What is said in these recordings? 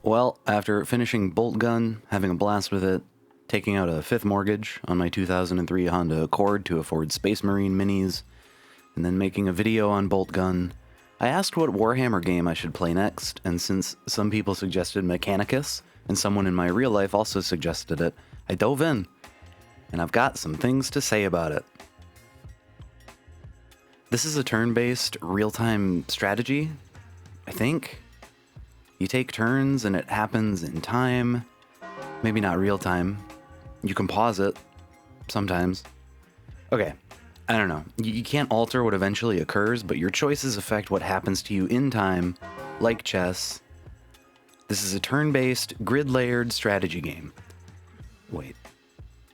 Well, after finishing Bolt Gun, having a blast with it, taking out a fifth mortgage on my 2003 Honda Accord to afford Space Marine minis, and then making a video on Bolt Gun, I asked what Warhammer game I should play next, and since some people suggested Mechanicus, and someone in my real life also suggested it, I dove in, and I've got some things to say about it. This is a turn-based, real-time strategy, I think. You take turns and it happens in time. Maybe not real time. You can pause it. Sometimes. Okay, I don't know. You can't alter what eventually occurs, but your choices affect what happens to you in time, like chess. This is a turn-based, grid-layered strategy game. Wait.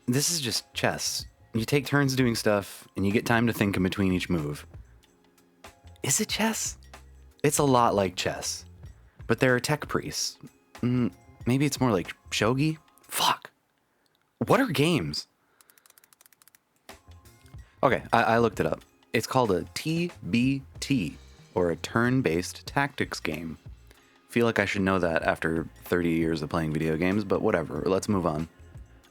This is just chess. You take turns doing stuff, and you get time to think in between each move. Is it chess? It's a lot like chess. But there are tech priests. Maybe it's more like shogi? Fuck. What are games? Okay, I looked it up. It's called a TBT, or a turn-based tactics game. Feel like I should know that after 30 years of playing video games, but whatever, let's move on.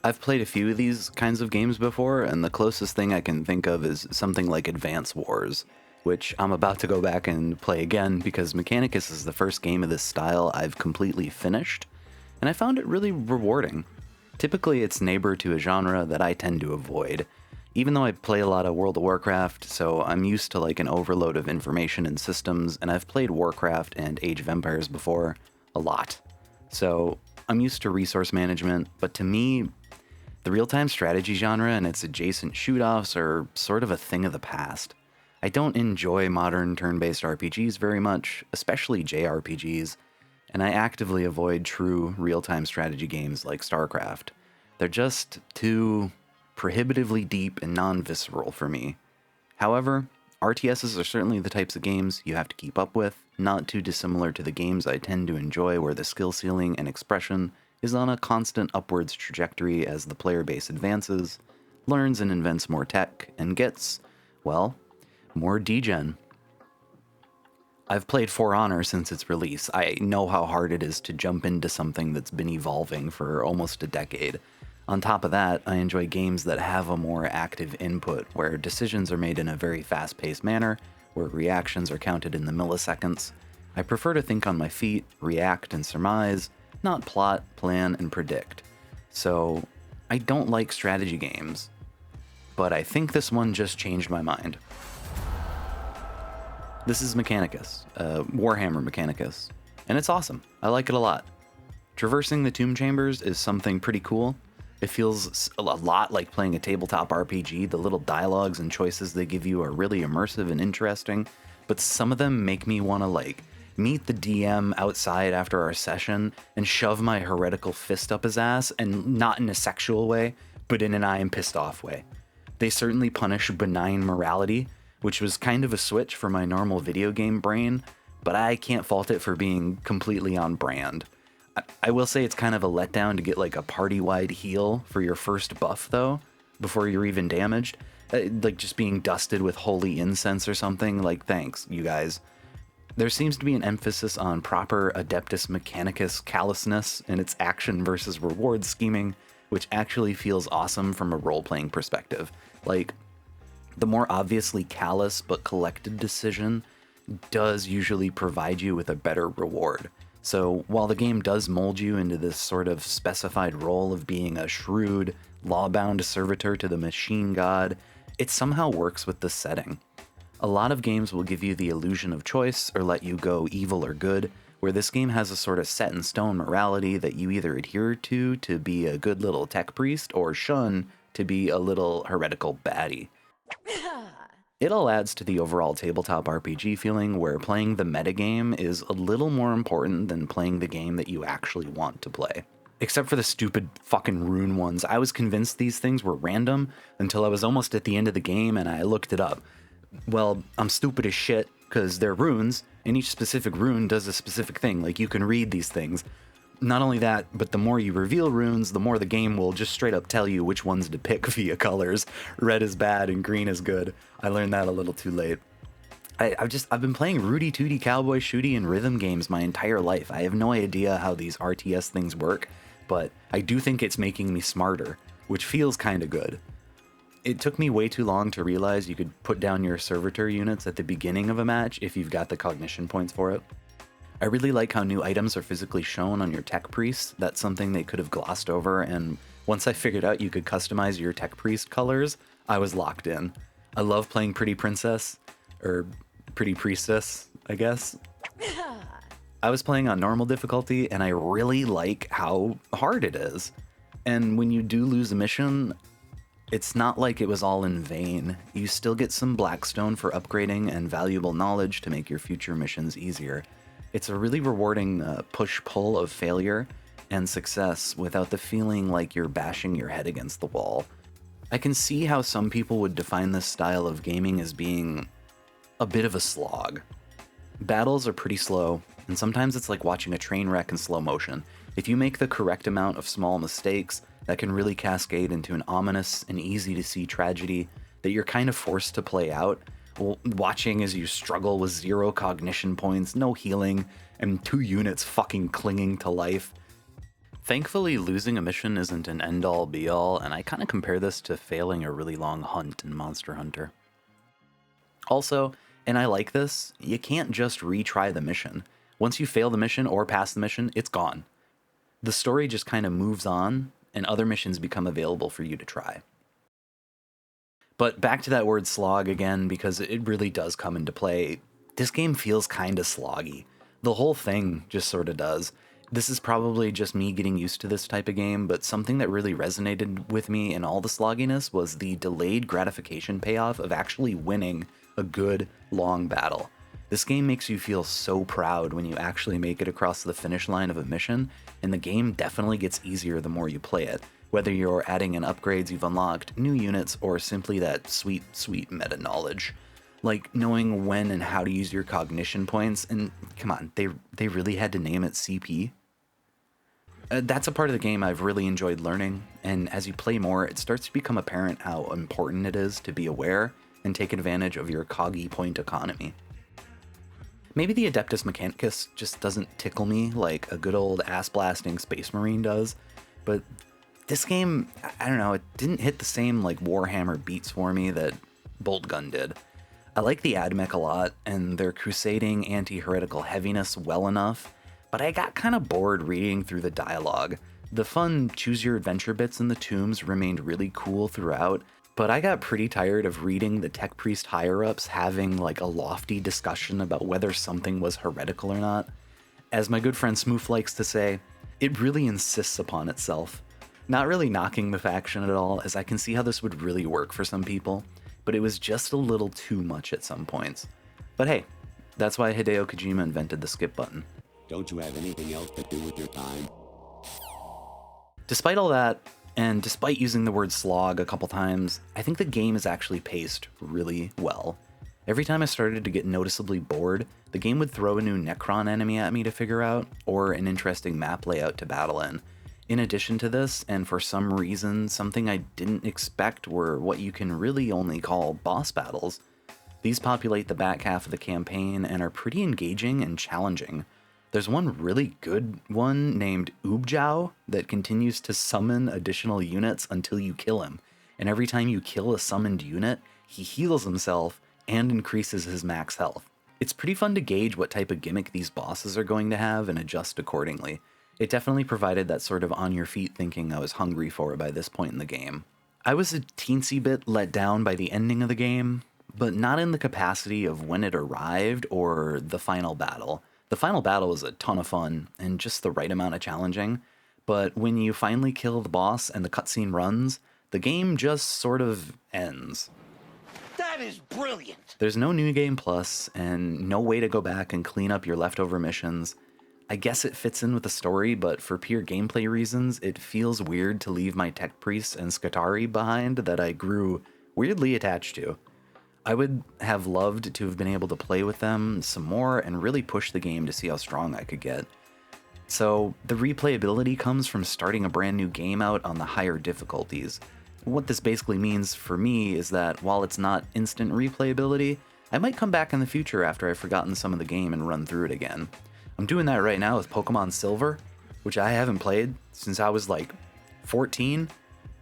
I've played a few of these kinds of games before, and the closest thing I can think of is something like Advance Wars, which I'm about to go back and play again because Mechanicus is the first game of this style I've completely finished, and I found it really rewarding. Typically it's neighbor to a genre that I tend to avoid, even though I play a lot of World of Warcraft, so I'm used to like an overload of information and systems, and I've played Warcraft and Age of Empires before, a lot. So I'm used to resource management, but to me, the real-time strategy genre and its adjacent shoot-offs are sort of a thing of the past. I don't enjoy modern turn-based RPGs very much, especially JRPGs, and I actively avoid true real-time strategy games like StarCraft. They're just too prohibitively deep and non-visceral for me. However, RTSs are certainly the types of games you have to keep up with, not too dissimilar to the games I tend to enjoy where the skill ceiling and expression is on a constant upwards trajectory as the player base advances, learns and invents more tech, and gets, well, more degen. I've played For Honor since its release. I know how hard it is to jump into something that's been evolving for almost a decade. On top of that, I enjoy games that have a more active input, where decisions are made in a very fast-paced manner, where reactions are counted in the milliseconds. I prefer to think on my feet, react and surmise, not plot, plan, and predict. So, I don't like strategy games, but I think this one just changed my mind. This is Mechanicus, Warhammer Mechanicus, and it's awesome. I like it a lot. Traversing the tomb chambers is something pretty cool. It feels a lot like playing a tabletop RPG. The little dialogues and choices they give you are really immersive and interesting, but some of them make me want to meet the DM outside after our session and shove my heretical fist up his ass, and not in a sexual way, but in an I am pissed off way. They certainly punish benign morality, which was kind of a switch for my normal video game brain, but I can't fault it for being completely on brand. I will say it's kind of a letdown to get like a party-wide heal for your first buff though, before you're even damaged. Like just being dusted with holy incense or something, like thanks, you guys. There seems to be an emphasis on proper Adeptus Mechanicus callousness in its action versus reward scheming, which actually feels awesome from a role-playing perspective. Like, the more obviously callous but collected decision does usually provide you with a better reward. So while the game does mold you into this sort of specified role of being a shrewd, law-bound servitor to the machine god, it somehow works with the setting. A lot of games will give you the illusion of choice or let you go evil or good, where this game has a sort of set-in-stone morality that you either adhere to be a good little tech priest or shun to be a little heretical baddie. It all adds to the overall tabletop RPG feeling where playing the metagame is a little more important than playing the game that you actually want to play. Except for the stupid fucking rune ones. I was convinced these things were random until I was almost at the end of the game and I looked it up. Well, I'm stupid as shit because they're runes and each specific rune does a specific thing. Like you can read these things. Not only that, but the more you reveal runes, the more the game will just straight up tell you which ones to pick via colors. Red is bad and green is good. I learned that a little too late. I've been playing Rudy Tooty Cowboy Shooty and rhythm games my entire life. I have no idea how these RTS things work, but I do think it's making me smarter, which feels kind of good. It took me way too long to realize you could put down your servitor units at the beginning of a match if you've got the cognition points for it. I really like how new items are physically shown on your tech priest. That's something they could have glossed over, and once I figured out you could customize your tech priest colors, I was locked in. I love playing Pretty Princess, or Pretty Priestess, I guess. I was playing on normal difficulty, and I really like how hard it is. And when you do lose a mission, it's not like it was all in vain. You still get some Blackstone for upgrading and valuable knowledge to make your future missions easier. It's a really rewarding push-pull of failure and success without the feeling like you're bashing your head against the wall. I can see how some people would define this style of gaming as being a bit of a slog. Battles are pretty slow, and sometimes it's like watching a train wreck in slow motion. If you make the correct amount of small mistakes, that can really cascade into an ominous and easy-to-see tragedy that you're kind of forced to play out, watching as you struggle with 0 cognition points, no healing, and 2 units fucking clinging to life. Thankfully, losing a mission isn't an end-all be-all, and I kind of compare this to failing a really long hunt in Monster Hunter. Also, and I like this, you can't just retry the mission. Once you fail the mission or pass the mission, it's gone. The story just kind of moves on, and other missions become available for you to try. But back to that word slog again, because it really does come into play. This game feels kind of sloggy. The whole thing just sort of does. This is probably just me getting used to this type of game, but something that really resonated with me in all the slogginess was the delayed gratification payoff of actually winning a good, long battle. This game makes you feel so proud when you actually make it across the finish line of a mission, and the game definitely gets easier the more you play it, whether you're adding in upgrades you've unlocked, new units, or simply that sweet, sweet meta knowledge. Like knowing when and how to use your cognition points, and come on, they really had to name it CP? That's a part of the game I've really enjoyed learning, and as you play more, it starts to become apparent how important it is to be aware and take advantage of your coggy point economy. Maybe the Adeptus Mechanicus just doesn't tickle me like a good old ass-blasting Space Marine does, but this game, I don't know, it didn't hit the same like Warhammer beats for me that Boltgun did. I like the AdMech a lot, and their crusading anti-heretical heaviness well enough, but I got kind of bored reading through the dialogue. The fun choose-your-adventure bits in the tombs remained really cool throughout, but I got pretty tired of reading the tech priest higher-ups having like a lofty discussion about whether something was heretical or not. As my good friend Smoof likes to say, it really insists upon itself. Not really knocking the faction at all, as I can see how this would really work for some people, but it was just a little too much at some points. But hey, that's why Hideo Kojima invented the skip button. Don't you have anything else to do with your time? Despite all that, and despite using the word slog a couple times, I think the game is actually paced really well. Every time I started to get noticeably bored, the game would throw a new Necron enemy at me to figure out, or an interesting map layout to battle in. In addition to this, and for some reason, something I didn't expect were what you can really only call boss battles. These populate the back half of the campaign and are pretty engaging and challenging. There's one really good one named Oobjao that continues to summon additional units until you kill him, and every time you kill a summoned unit, he heals himself and increases his max health. It's pretty fun to gauge what type of gimmick these bosses are going to have and adjust accordingly. It definitely provided that sort of on-your-feet thinking I was hungry for by this point in the game. I was a teensy bit let down by the ending of the game, but not in the capacity of when it arrived or the final battle. The final battle was a ton of fun and just the right amount of challenging, but when you finally kill the boss and the cutscene runs, the game just sort of ends. That is brilliant! There's no New Game Plus and no way to go back and clean up your leftover missions. I guess it fits in with the story, but for pure gameplay reasons, it feels weird to leave my tech priests and Skatari behind that I grew weirdly attached to. I would have loved to have been able to play with them some more and really push the game to see how strong I could get. So the replayability comes from starting a brand new game out on the higher difficulties. What this basically means for me is that while it's not instant replayability, I might come back in the future after I've forgotten some of the game and run through it again. I'm doing that right now with Pokemon Silver, which I haven't played since I was like 14,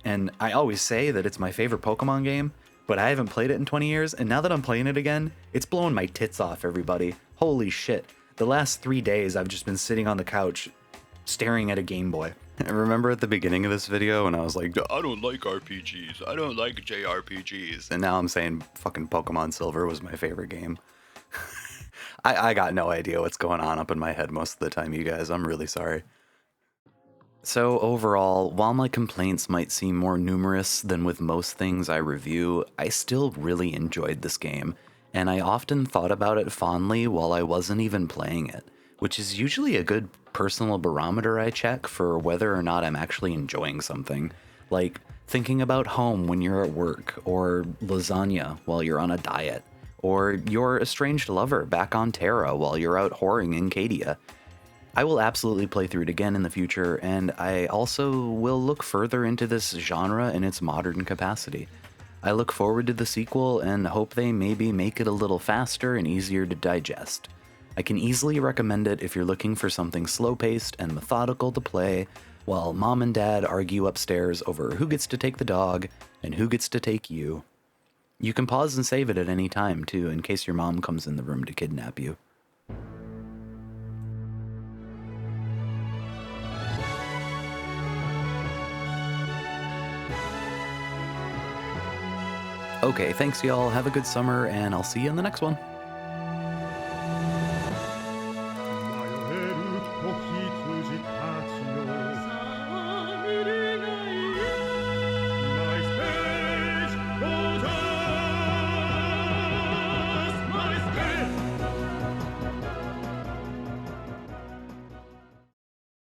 and I always say that it's my favorite Pokemon game, but I haven't played it in 20 years, and now that I'm playing it again, it's blowing my tits off, everybody. Holy shit. The last 3 days I've just been sitting on the couch staring at a Game Boy. I remember at the beginning of this video when I was like, I don't like RPGs, I don't like JRPGs, and now I'm saying fucking Pokemon Silver was my favorite game. I got no idea what's going on up in my head most of the time, you guys. I'm really sorry. So overall, while my complaints might seem more numerous than with most things I review, I still really enjoyed this game, and I often thought about it fondly while I wasn't even playing it, which is usually a good personal barometer I check for whether or not I'm actually enjoying something, like thinking about home when you're at work, or lasagna while you're on a diet, or your estranged lover back on Terra while you're out whoring in Cadia. I will absolutely play through it again in the future, and I also will look further into this genre in its modern capacity. I look forward to the sequel and hope they maybe make it a little faster and easier to digest. I can easily recommend it if you're looking for something slow-paced and methodical to play while mom and dad argue upstairs over who gets to take the dog and who gets to take you. You can pause and save it at any time, too, in case your mom comes in the room to kidnap you. Okay, thanks y'all, have a good summer, and I'll see you in the next one.